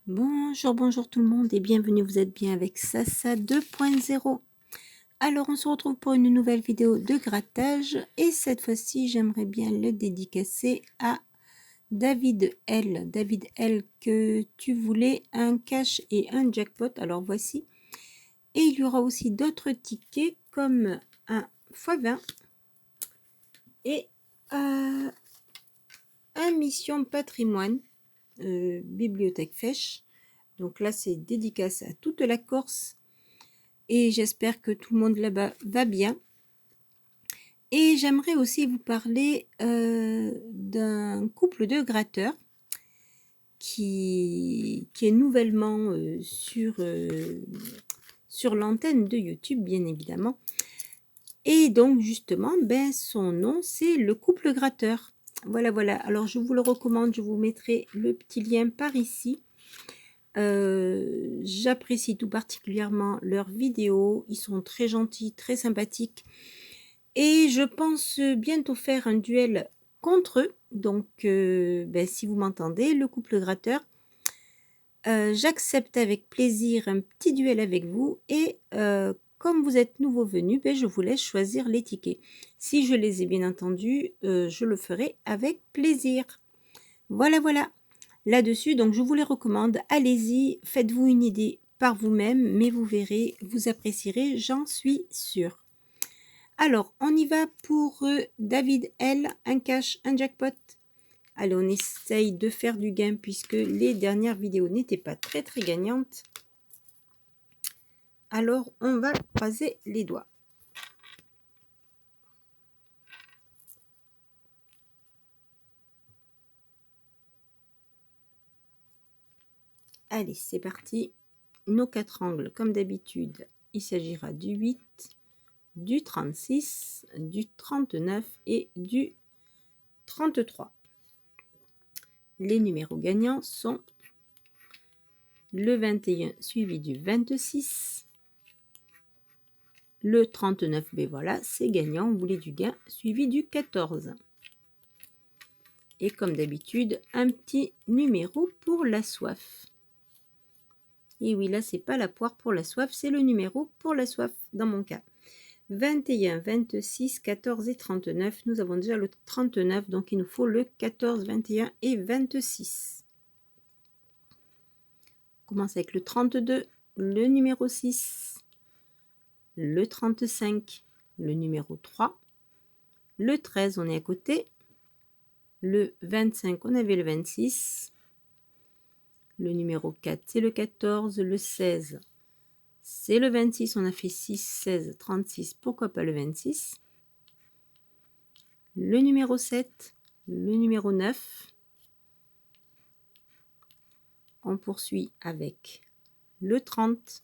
Bonjour, bonjour tout le monde et bienvenue, vous êtes bien avec Sasa 2.0. Alors on se retrouve pour une nouvelle vidéo de grattage et cette fois-ci j'aimerais bien le dédicacer à David L. David L que tu voulais un cash et un jackpot, alors voici. Et il y aura aussi d'autres tickets comme un x20 et un mission patrimoine, bibliothèque Fèche. Donc là, c'est dédicace à toute la Corse et j'espère que tout le monde là-bas va bien. Et j'aimerais aussi vous parler d'un couple de gratteurs qui est nouvellement sur l'antenne de YouTube, bien évidemment. Et donc, justement, son nom, c'est le couple gratteur. Voilà, voilà. Alors, je vous le recommande, je vous mettrai le petit lien par ici. J'apprécie tout particulièrement leurs vidéos, ils sont très gentils, très sympathiques et je pense bientôt faire un duel contre eux. Donc si vous m'entendez, le couple gratteur, j'accepte avec plaisir un petit duel avec vous et comme vous êtes nouveau venu, je vous laisse choisir les tickets. Si je les ai bien entendus, je le ferai avec plaisir. Voilà, voilà. Là-dessus, donc je vous les recommande, allez-y, faites-vous une idée par vous-même, mais vous verrez, vous apprécierez, j'en suis sûre. Alors, on y va pour David L, un cash, un jackpot. Allez, on essaye de faire du gain puisque les dernières vidéos n'étaient pas très gagnantes. Alors, on va croiser les doigts. Allez, c'est parti. Nos 4 angles, comme d'habitude, il s'agira du 8, du 36, du 39 et du 33. Les numéros gagnants sont le 21 suivi du 26, le 39, voilà, c'est gagnant, on voulait du gain, suivi du 14. Et comme d'habitude, un petit numéro pour la soif. Et oui, là, c'est pas la poire pour la soif, c'est le numéro pour la soif, dans mon cas. 21, 26, 14 et 39. Nous avons déjà le 39, donc il nous faut le 14, 21 et 26. On commence avec le 32, le numéro 6, le 35, le numéro 3, le 13, on est à côté, le 25, on avait le 26, le numéro 4, c'est le 14, le 16, c'est le 26, on a fait 6, 16, 36, pourquoi pas le 26, le numéro 7, le numéro 9, on poursuit avec le 30,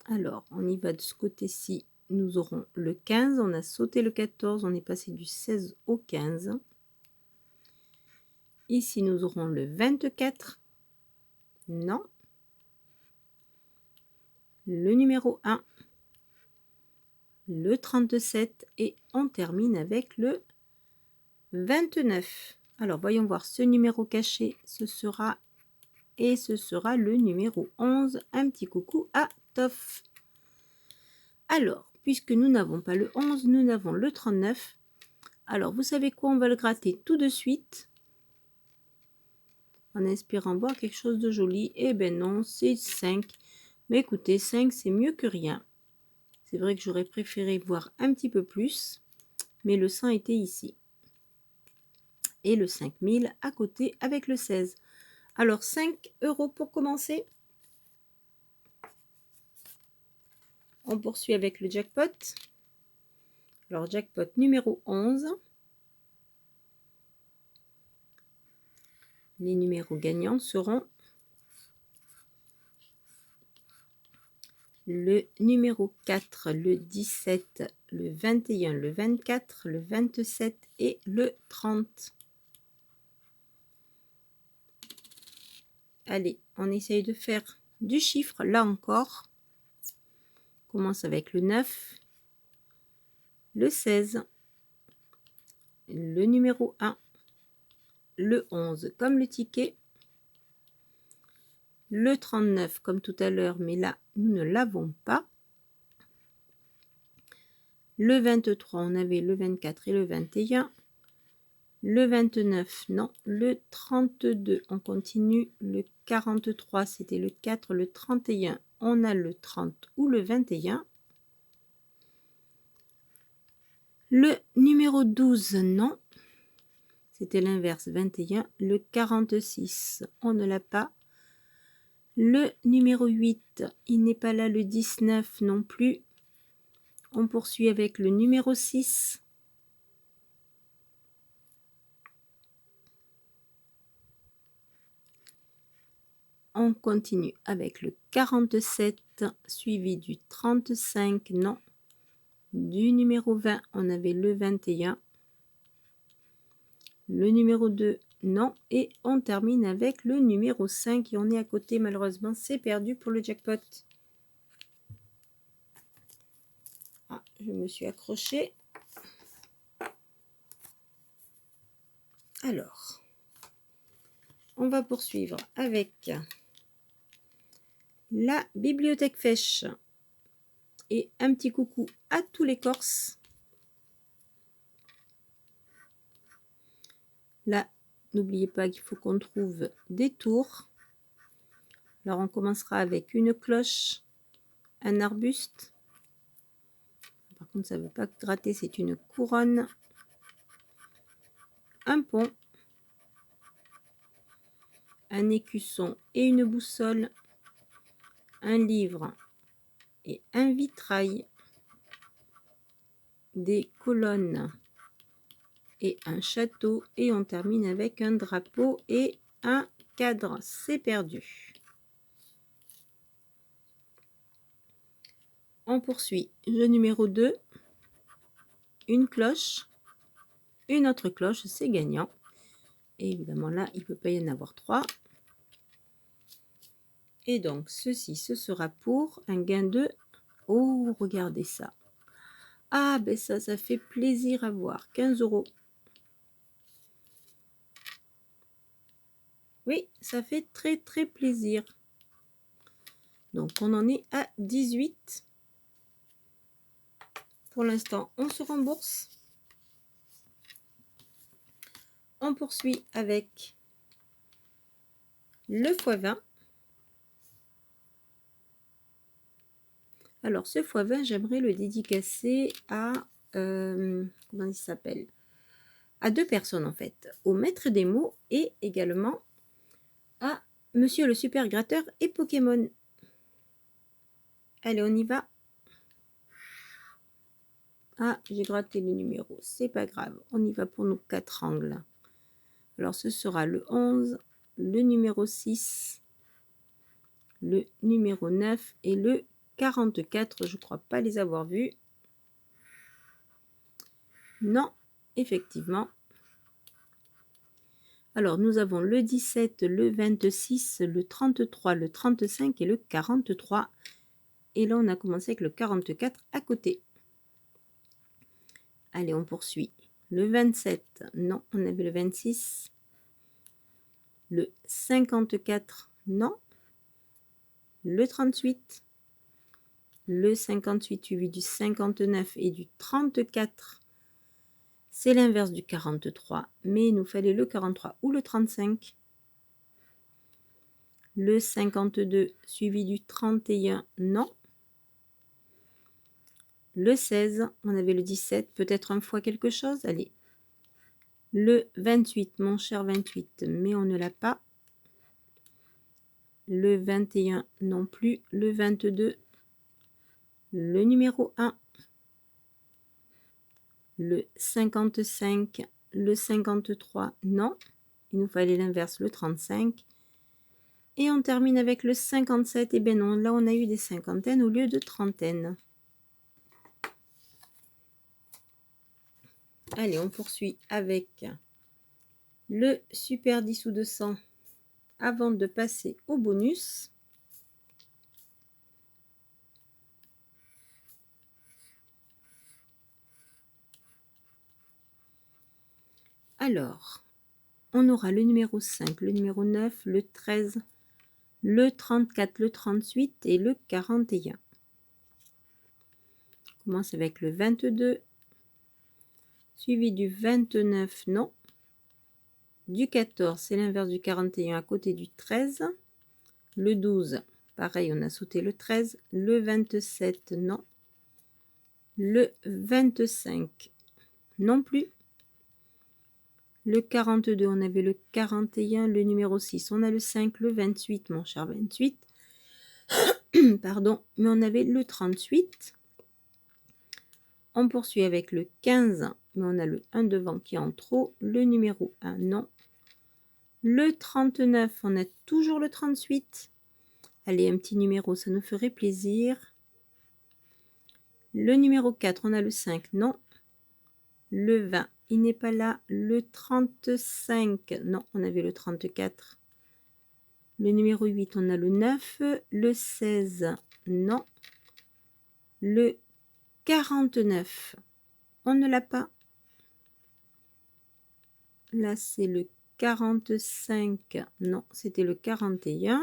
alors on y va de ce côté-ci, nous aurons le 15, on a sauté le 14, on est passé du 16 au 15, ici nous aurons le 24, non, le numéro 1, le 37 et on termine avec le 29. Alors voyons voir ce numéro caché, ce sera le numéro 11. Un petit coucou à Toff. Alors, puisque nous n'avons pas le 11, nous avons le 39. Alors, vous savez quoi, on va le gratter tout de suite. En espérant voir quelque chose de joli. Eh ben non, c'est 5. Mais écoutez, 5, c'est mieux que rien. C'est vrai que j'aurais préféré voir un petit peu plus. Mais le 100 était ici. Et le 5000 à côté avec le 16. Alors, 5 € pour commencer. On poursuit avec le jackpot. Alors, jackpot numéro 11. Les numéros gagnants seront le numéro 4, le 17, le 21, le 24, le 27 et le 30. Allez, on essaye de faire du chiffre, là encore. On commence avec le 9, le 16, le numéro 1, le 11 comme le ticket, le 39 comme tout à l'heure, mais là, nous ne l'avons pas. Le 23, on avait le 24 et le 21. Le 29, non. Le 32, on continue. Le 43, c'était le 4. Le 31, on a le 30 ou le 21. Le numéro 12, non. C'était l'inverse, 21. Le 46, on ne l'a pas. Le numéro 8, il n'est pas là. Le 19 non plus. On poursuit avec le numéro 6. On continue avec le 47, suivi du 35, non. Du numéro 20, on avait le 21. Le numéro 2, non. Et on termine avec le numéro 5 et on est à côté. Malheureusement, c'est perdu pour le jackpot. Ah, je me suis accrochée. Alors, on va poursuivre avec la bibliothèque Fèche. Et un petit coucou à tous les Corses. Là, n'oubliez pas qu'il faut qu'on trouve des tours. Alors, on commencera avec une cloche, un arbuste. Par contre, ça ne veut pas gratter, c'est une couronne. Un pont. Un écusson et une boussole. Un livre et un vitrail. Des colonnes et un château. Et on termine avec un drapeau et un cadre. C'est perdu. On poursuit. Jeu numéro 2. Une cloche. Une autre cloche, c'est gagnant. Et évidemment, là, il ne peut pas y en avoir 3. Et donc, ceci, ce sera pour un gain de... Oh, regardez ça. Ah, ben ça fait plaisir à voir. 15 €. Oui, ça fait très, très plaisir. Donc, on en est à 18. Pour l'instant, on se rembourse. On poursuit avec le x20. Alors, ce x20, j'aimerais le dédicacer à... comment il s'appelle? À 2 personnes, en fait. Au maître des mots et également à Monsieur le super gratteur et Pokémon. Allez, on y va. Ah, j'ai gratté le numéro. C'est pas grave. On y va pour nos 4 angles. Alors, ce sera le 11, le numéro 6, le numéro 9 et le 44. Je ne crois pas les avoir vus. Non, effectivement. Alors, nous avons le 17, le 26, le 33, le 35 et le 43. Et là, on a commencé avec le 44 à côté. Allez, on poursuit. Le 27, non, on avait le 26. Le 54, non. Le 38. Le 58 suivi du 59 et du 34. C'est l'inverse du 43, mais il nous fallait le 43 ou le 35. Le 52 suivi du 31, non. Le 16, on avait le 17, peut-être un fois quelque chose, allez. Le 28, mon cher 28, mais on ne l'a pas. Le 21 non plus. Le 22, le numéro 1. Le 55, le 53, non. Il nous fallait l'inverse, le 35. Et on termine avec le 57. Et bien non, là on a eu des cinquantaines au lieu de trentaines. Allez, on poursuit avec le super 10 ou 200 avant de passer au bonus. Alors, on aura le numéro 5, le numéro 9, le 13, le 34, le 38 et le 41. On commence avec le 22, suivi du 29, non. Du 14, c'est l'inverse du 41 à côté du 13. Le 12, pareil, on a sauté le 13. Le 27, non. Le 25, non plus. Le 42, on avait le 41. Le numéro 6, on a le 5. Le 28, mon cher 28. Pardon, mais on avait le 38. On poursuit avec le 15, mais on a le 1 devant qui est en trop. Le numéro 1, non. Le 39, on a toujours le 38. Allez, un petit numéro, ça nous ferait plaisir. Le numéro 4, on a le 5, non. Le 20, il n'est pas là. Le 35, non, on avait le 34. Le numéro 8, on a le 9. Le 16, non. Le 49, on ne l'a pas. Là, c'est le 45, non, c'était le 41.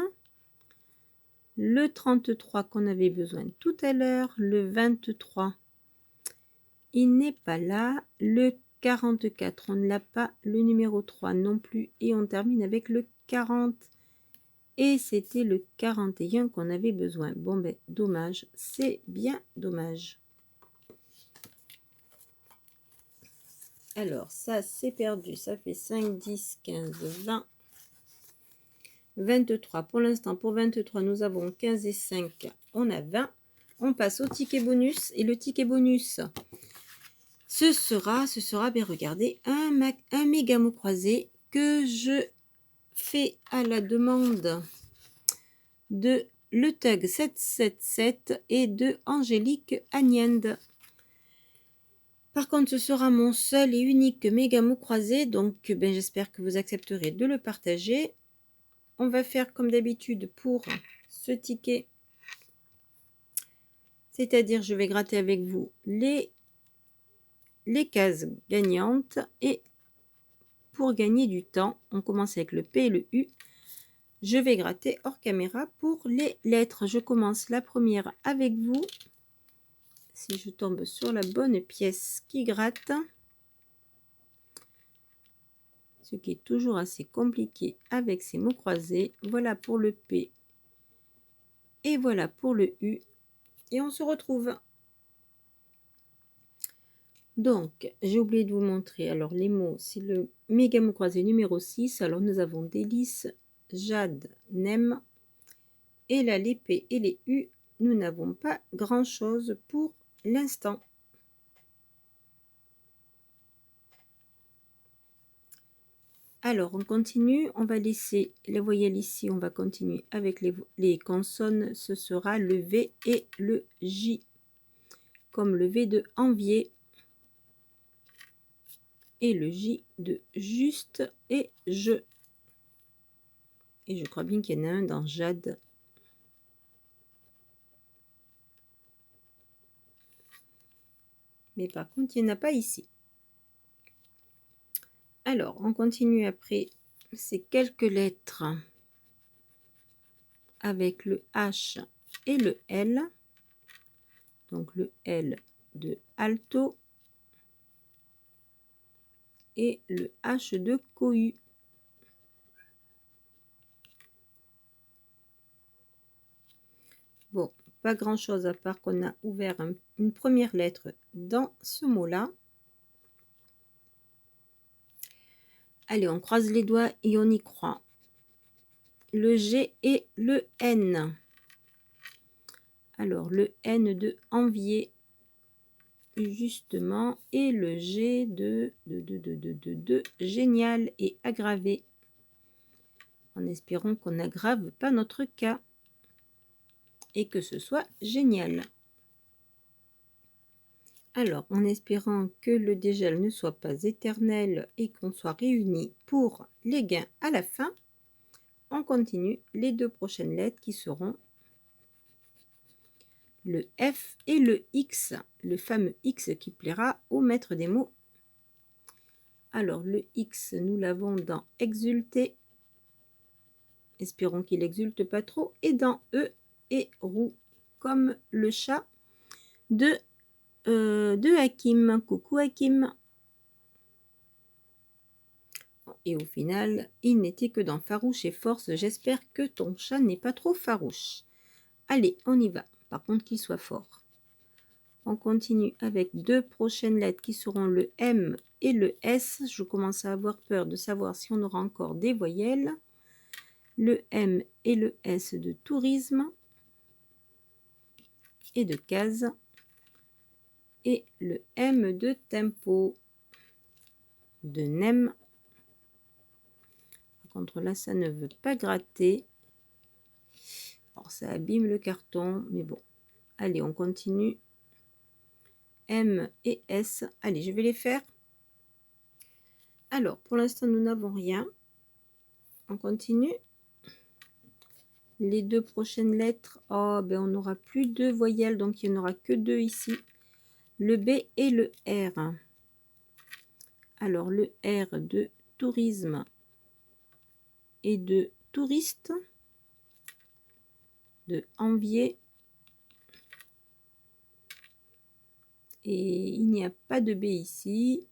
Le 33 qu'on avait besoin tout à l'heure, le 23, il n'est pas là. Le 44, on ne l'a pas. Le numéro 3 non plus. Et on termine avec le 40. Et c'était le 41 qu'on avait besoin. Bon, ben, dommage. C'est bien dommage. Alors, ça, c'est perdu. Ça fait 5, 10, 15, 20, 23. Pour l'instant, pour 23, nous avons 15 et 5. On a 20. On passe au ticket bonus. Et le ticket bonus, ce sera, ben regardez, un méga mot croisé que je fais à la demande de Le Tug 777 et de Angélique Agnende. Par contre, ce sera mon seul et unique méga mot croisé, donc ben, j'espère que vous accepterez de le partager. On va faire comme d'habitude pour ce ticket, c'est-à-dire je vais gratter avec vous les cases gagnantes et pour gagner du temps, on commence avec le P et le U. Je vais gratter hors caméra pour les lettres. Je commence la première avec vous. Si je tombe sur la bonne pièce qui gratte, ce qui est toujours assez compliqué avec ces mots croisés. Voilà pour le P et voilà pour le U. Et on se retrouve. Donc, j'ai oublié de vous montrer. Alors, les mots, c'est le méga mot croisé numéro 6. Alors, nous avons délice, Jade, Nem. Et là, les P et les U, nous n'avons pas grand-chose pour l'instant. Alors, on continue. On va laisser les voyelles ici. On va continuer avec les consonnes. Ce sera le V et le J. Comme le V de envier. Et le J de juste et je. Et je crois bien qu'il y en a un dans Jade. Mais par contre, il n'y en a pas ici. Alors, on continue après ces quelques lettres avec le H et le L. Donc, le L de alto et le H de cohue. Bon, pas grand chose à part qu'on a ouvert une première lettre dans ce mot-là. Allez, on croise les doigts et on y croit. Le G et le N. Alors, le N de envier, justement, et le G de génial et aggravé. En espérant qu'on n'aggrave pas notre cas et que ce soit génial. Alors, en espérant que le dégel ne soit pas éternel et qu'on soit réunis pour les gains à la fin, on continue les deux prochaines lettres qui seront le F et le X, le fameux X qui plaira au maître des mots. Alors, le X, nous l'avons dans exulter. Espérons qu'il exulte pas trop. Et dans E et roux, comme le chat de Hakim. Coucou Hakim. Et au final, il n'était que dans farouche et force. J'espère que ton chat n'est pas trop farouche. Allez, on y va. Par contre, qu'il soit fort. On continue avec deux prochaines lettres qui seront le M et le S. Je commence à avoir peur de savoir si on aura encore des voyelles. Le M et le S de tourisme et de case. Et le M de tempo, de nem. Par contre là, ça ne veut pas gratter. Alors ça abîme le carton, mais bon. Allez, on continue. M et S. Allez, je vais les faire. Alors, pour l'instant, nous n'avons rien. On continue. Les deux prochaines lettres, oh, ben on n'aura plus de voyelles, donc il n'y en aura que deux ici. Le B et le R. Alors, le R de tourisme et de touriste, de envier. Et il n'y a pas de B ici.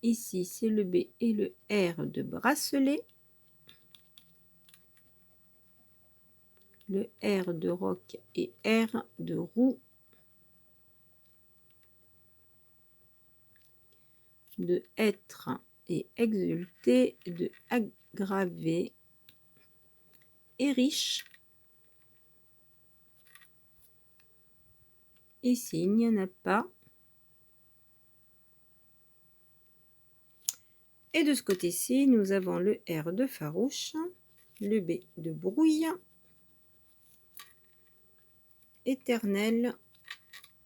Ici, c'est le B et le R de bracelet. Le R de roc et R de roue. De être et exulter, de aggraver et riche. Ici, il n'y en a pas. Et de ce côté-ci, nous avons le R de farouche, le B de brouille, éternel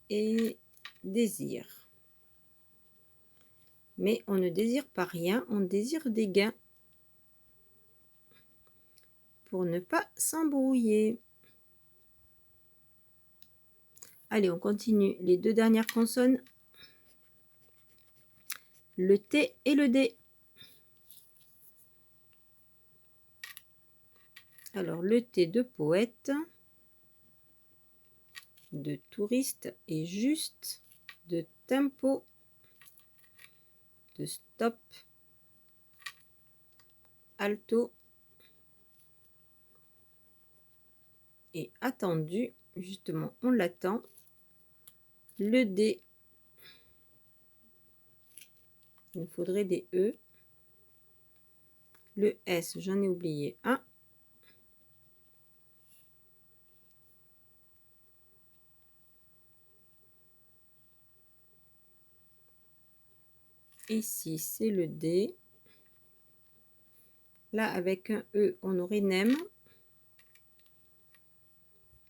et désir. Mais on ne désire pas rien, on désire des gains pour ne pas s'embrouiller. Allez, on continue les deux dernières consonnes. Le T et le D. Alors, le T de poète, de touriste et juste, de tempo, de stop, alto et attendu. Justement, on l'attend. Le D, il nous faudrait des E. Le S, j'en ai oublié un. Ici, c'est le D. Là, avec un E, on aurait nem.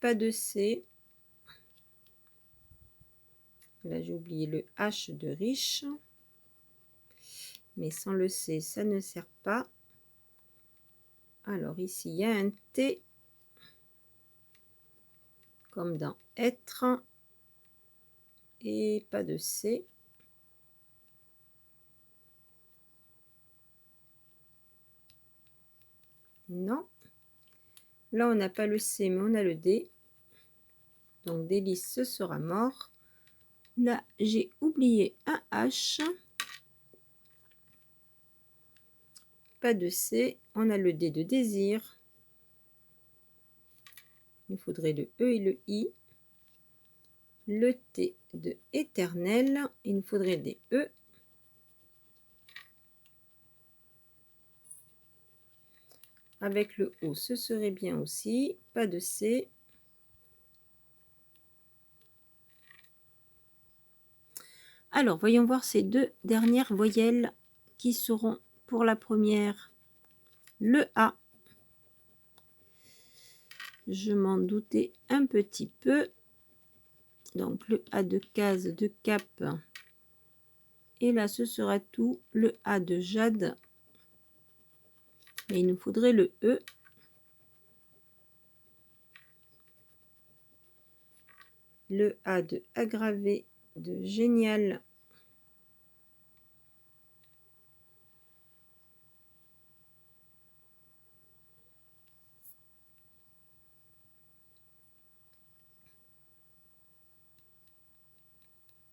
Pas de C. Là, j'ai oublié le H de riche. Mais sans le C, ça ne sert pas. Alors, ici, il y a un T. Comme dans être. Et pas de C. Non. Là, on n'a pas le C, mais on a le D. Donc, délice, ce sera mort. Là, j'ai oublié un H. Pas de C. On a le D de désir. Il faudrait le E et le I. Le T de éternel. Il nous faudrait des E. Avec le O, ce serait bien aussi. Pas de C. Alors, voyons voir ces deux dernières voyelles qui seront pour la première le A. Je m'en doutais un petit peu. Donc, le A de case, de cap. Et là, ce sera tout. Le A de jade. Et il nous faudrait le E. Le A de aggravé, de génial.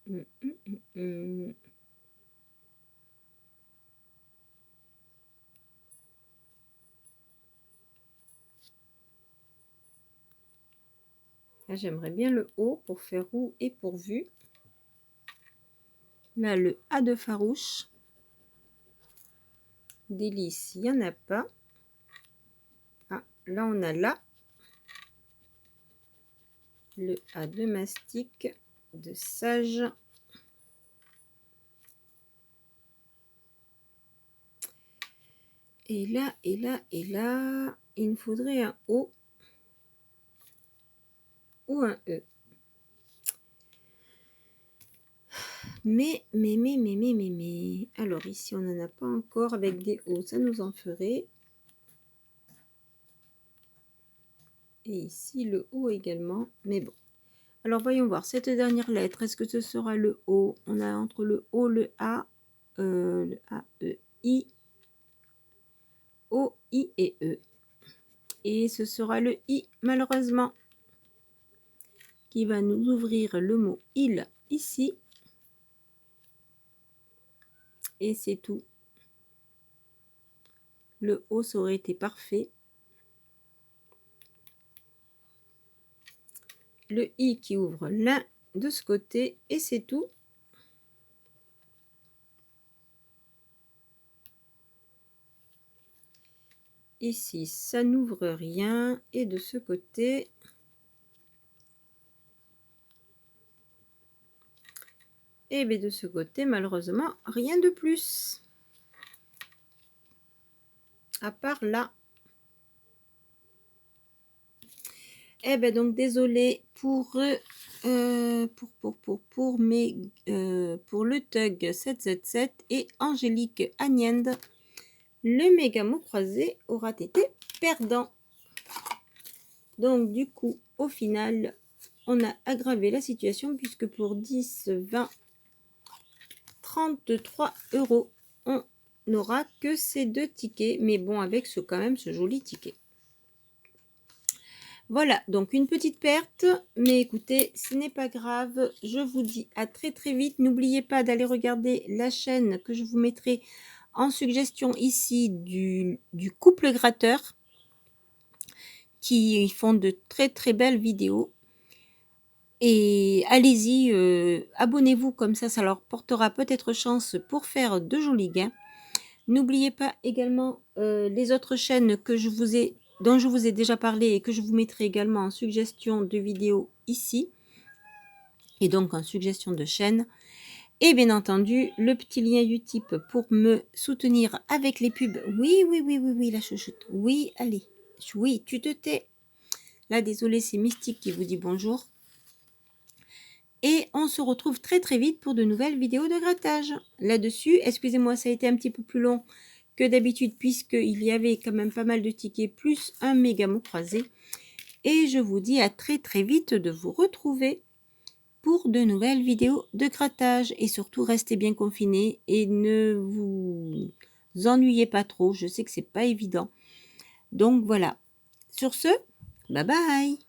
Là, j'aimerais bien le haut pour faire roue et pourvu. Là, le A de farouche. Délice, il n'y en a pas. Ah, là, on a là. Le A de mastic de sage. Et là, et là, et là, il me faudrait un O ou un E. Mais. Alors ici, on n'en a pas encore avec des O, ça nous en ferait. Et ici, le O également, mais bon. Alors, voyons voir, cette dernière lettre, est-ce que ce sera le O? On a entre le O, le A, E, I, O, I et E. Et ce sera le I, malheureusement, qui va nous ouvrir le mot il ici. Et c'est tout. Le O, ça aurait été parfait. Le I qui ouvre l'un de ce côté et c'est tout. Ici, ça n'ouvre rien. Et de ce côté, et bien de ce côté, malheureusement, rien de plus. À part là. Eh ben donc désolé pour le Tug 777 et Angélique Agnende. Le méga mot croisé aura été perdant. Donc du coup, au final, on a aggravé la situation puisque pour 10, 20, 33 €, on n'aura que ces 2 tickets. Mais bon, avec quand même ce joli ticket. Voilà, donc une petite perte, mais écoutez, ce n'est pas grave. Je vous dis à très très vite. N'oubliez pas d'aller regarder la chaîne que je vous mettrai en suggestion ici du couple gratteur, qui font de très très belles vidéos. Et allez-y, abonnez-vous, comme ça leur portera peut-être chance pour faire de jolis gains. N'oubliez pas également les autres chaînes dont je vous ai déjà parlé et que je vous mettrai également en suggestion de vidéos ici. Et donc en suggestion de chaîne. Et bien entendu, le petit lien Utip pour me soutenir avec les pubs. Oui, la chouchoute. Oui, allez. Oui, tu te tais. Là, désolé, c'est Mystique qui vous dit bonjour. Et on se retrouve très très vite pour de nouvelles vidéos de grattage. Là-dessus, excusez-moi, ça a été un petit peu plus long que d'habitude puisqu'il y avait quand même pas mal de tickets plus un méga mot croisé. Et je vous dis à très très vite de vous retrouver pour de nouvelles vidéos de grattage. Et surtout, restez bien confinés et ne vous ennuyez pas trop. Je sais que c'est pas évident. Donc voilà. Sur ce, bye bye!